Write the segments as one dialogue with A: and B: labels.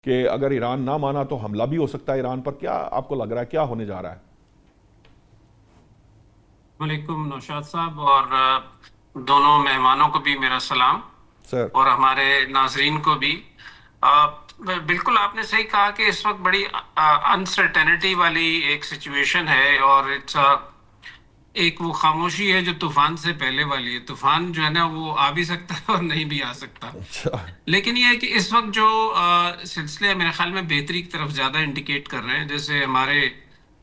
A: کہ اگر ایران نہ مانا تو حملہ بھی ہو سکتا ہے ایران پر. کیا آپ کو لگ رہا ہے کیا ہونے جا رہا ہے؟
B: وعلیکم نوشاد صاحب، اور دونوں مہمانوں کو بھی میرا سلام،
A: سر.
B: اور ہمارے ناظرین کو بھی. بالکل آپ نے صحیح کہا کہ اس وقت بڑی انسرٹینٹی والی ایک سچویشن ہے، اور ایک وہ خاموشی ہے جو طوفان سے پہلے والی ہے. طوفان جو ہے نا وہ آ بھی سکتا ہے اور نہیں بھی آ سکتا.
A: اچھا.
B: لیکن یہ ہے کہ اس وقت جو سلسلے میرے خیال میں بہتری کی طرف زیادہ انڈیکیٹ کر رہے ہیں. جیسے ہمارے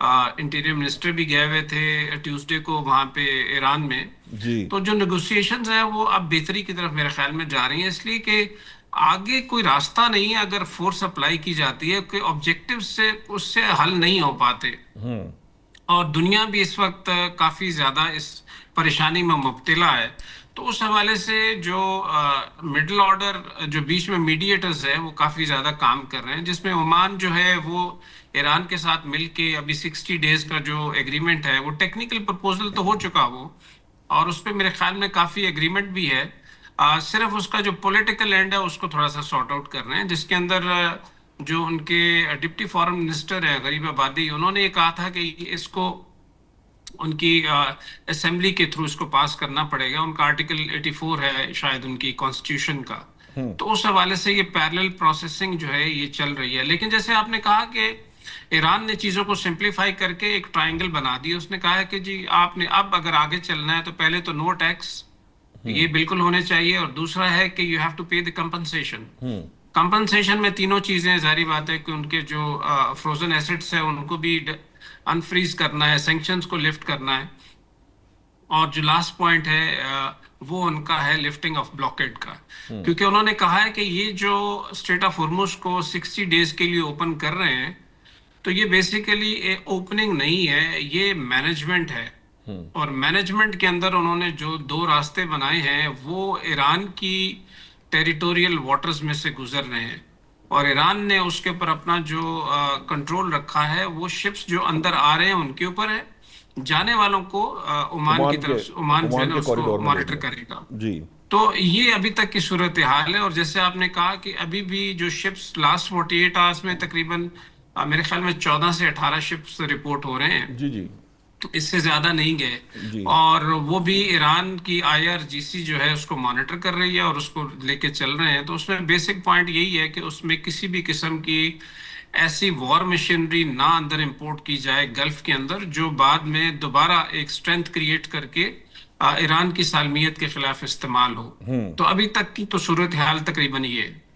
B: انٹیریئر منسٹر بھی گئے ہوئے تھے ٹیوزڈے کو وہاں پہ ایران میں.
A: جی.
B: تو جو نیگوسیشنز ہیں وہ اب بہتری کی طرف میرے خیال میں جا رہی ہیں، اس لیے کہ آگے کوئی راستہ نہیں ہے. اگر فورس اپلائی کی جاتی ہے کہ آبجیکٹیو سے اس سے حل نہیں ہو پاتے،
A: ہوں.
B: اور دنیا بھی اس وقت کافی زیادہ اس پریشانی میں مبتلا ہے. تو اس حوالے سے جو مڈل آرڈر جو بیچ میں میڈیٹرز ہیں وہ کافی زیادہ کام کر رہے ہیں، جس میں عمان جو ہے وہ ایران کے ساتھ مل کے ابھی 60 ڈیز کا جو ایگریمنٹ ہے وہ ٹیکنیکل پرپوزل تو ہو چکا وہ، اور اس پہ میرے خیال میں کافی ایگریمنٹ بھی ہے. صرف اس کا جو پولیٹیکل اینڈ ہے اس کو تھوڑا سا سارٹ آؤٹ کر رہے ہیں، جس کے اندر جو ان کے ڈپٹی فارن منسٹر ہیں غریب آبادی، انہوں نے یہ کہا تھا کہ اس کو ان کی اسمبلی کے تھرو اس کو پاس کرنا پڑے گا. ان کا آرٹیکل 84 ہے شاید ان کی کانسٹیٹیوشن کا. تو اس حوالے سے یہ پیرلل پروسیسنگ جو ہے یہ چل رہی ہے. لیکن جیسے آپ نے کہا کہ ایران نے چیزوں کو سمپلیفائی کر کے ایک ٹرائنگل بنا دی. اس نے کہا ہے کہ جی آپ نے اب اگر آگے چلنا ہے تو پہلے تو نو ٹیکس یہ بالکل ہونے چاہیے، اور دوسرا ہے کہ you have to pay the compensation. Compensation میں تینوں چیزیں ظاہری بات ہے کہ ان کے جو فروزن ایسٹس ہیں ان کو بھی انفریز کرنا ہے، سینکشنز کو لفٹ کرنا ہے، اور جو لاسٹ پوائنٹ ہے وہ ان کا ہے لفٹنگ آف بلاکیڈ کا. کیونکہ انہوں نے کہا ہے کہ یہ جو اسٹریٹ آف ہرمز کو 60 ڈیز کے لیے اوپن کر رہے ہیں تو یہ بیسیکلی اوپننگ نہیں ہے، یہ مینجمنٹ ہے. اور مینجمنٹ کے اندر انہوں نے جو دو راستے بنائے ہیں وہ ایران کی ٹیریٹوریل واٹرز میں سے گزر رہے ہیں، اور ایران نے اس کے اوپر اپنا جو کنٹرول رکھا ہے وہ شپس جو اندر آ رہے ہیں ان کے اوپر ہے، جانے والوں کو عمان کی
A: عمان کے
B: طرف سے عمان جو ہے
A: عمان
B: نا
A: کے
B: اس کو
A: کوریڈور میں
B: مانیٹر
A: بھیجنا.
B: کرے گا.
A: جی.
B: تو یہ ابھی تک کی صورتحال ہے. اور جیسے آپ نے کہا کہ ابھی بھی جو شپس لاسٹ 48 آورس میں تقریباً میرے خیال میں 14 سے 18 شپس رپورٹ ہو رہے ہیں،
A: جی. جی.
B: اس سے زیادہ نہیں گئے.
A: جی.
B: اور وہ بھی ایران کی IRGC جو ہے اس کو مانیٹر کر رہی ہے اور اس کو لے کے چل رہے ہیں. تو اس میں بیسک پوائنٹ یہی ہے کہ اس میں کسی بھی قسم کی ایسی وار مشینری نہ اندر امپورٹ کی جائے گلف کے اندر جو بعد میں دوبارہ ایک سٹرینتھ کریٹ کر کے ایران کی سالمیت کے خلاف استعمال ہو. تو ابھی تک کی تو صورتحال تقریباً یہ ہے.